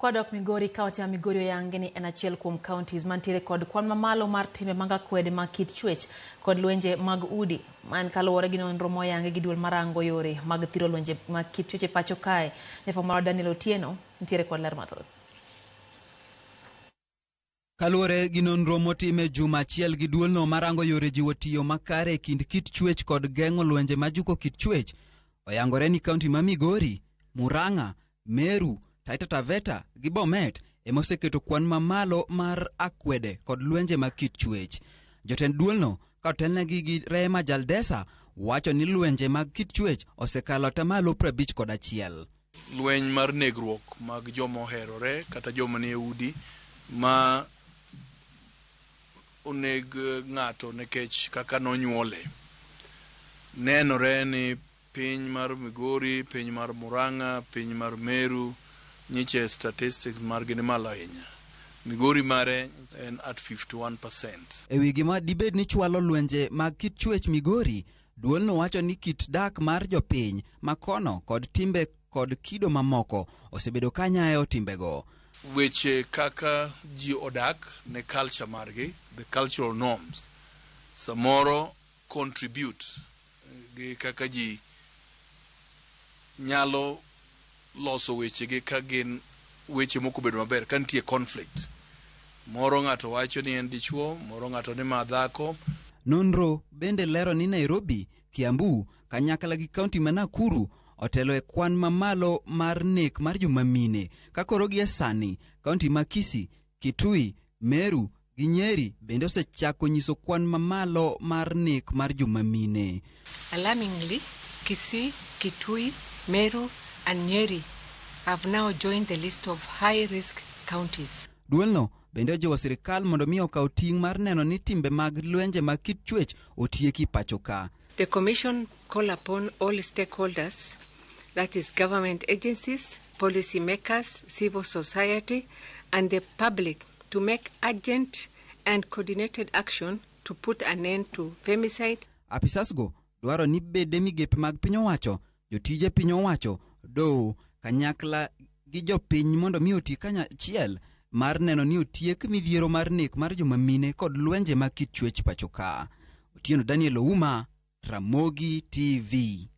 Kwadok Migori, kaunti ya Migori oyangi ni en achiel kuom counties mantiere kod kwan mamalo mar timbe mag akwede mag kit chwech kod lwenje mag udi. Man kaluwore gi nonro moyangi gi duol marango yore mag thiro lwenje mag kit chwech e pacho kae. Jafwambo mar Daniel Otieno nitiere kod ler mathoth. Kaluwore gi nonro motime juma achiel gi duolno marango yore jiwo tiyo makare e kind kit chwech kod geng'o lwenje majuko kit chwech, oyangore ni kaunti ma Migori, Murang'a, Meru, Taita Taveta gi Bomet emoseketo kwan mamalo mar akwede kod lwenje mag kit chwech. Jotend duolno ka otelnegi gi Rema Jaldesa wacho ni lwenje mag kit chwech osekalo atamalo 51. Lweny mar negruok mag joma oherore kata joma nie udi ma oneg ng'ato nikech kaka nonyuole. Nenore ni piny mar Migori, piny mar Murang'a, piny mar Meru nyiche statistics margi ni malo ahinya. Migori mare en at 51%. E wi gima dibed ni chwalo lwenje mag kit chwech Migori, duolno wacho ni kit dak mar jopiny makono kod timbe kod kido mamoko osebedo kanyayo timbego. Weche kaka ji odak ne culture margi, the cultural norms, samoro contribute gi kaka ji nyalo loso weche gi ka gin weche moko bedo maber ka nitie conflict. Moro ng'ato wacho ni en dichuo, moro ng'ato ni ma dhako. Nonro bende lero ni Nairobi, Kiambu, kanyakla gi kaunti ma Nakuru otelo e kwan mamalo mar nek mar joma mine. Kakoro gi sani, kaunti ma Kisii, Kitui, Meru gi Nyeri bende osechako nyiso kwan mamalo mar nek mar joma mine. Alarmingly, Kisii, Kitui, Meru and Nyeri have now joined the list of high-risk counties. Duolno bende ojiwo sirikal mondo mi okaw ting' mar neno ni timbe mag lwenje mag kit chwech otieki pacho ka. The Commission call upon all stakeholders, that is government agencies, policy makers, civil society and the public to make urgent and coordinated action to put an end to femicide. Apisasgo dwaro ni bede migepe mag piny owacho, jotije piny owacho, doho kanyakla gi jopiny mondo mi oti kanyachiel mar neno ni otiek midhiero mar nek mar joma mine kod lwenje mag kit chwech pacho ka. Otieno Daniel Ouma, Ramogi TV.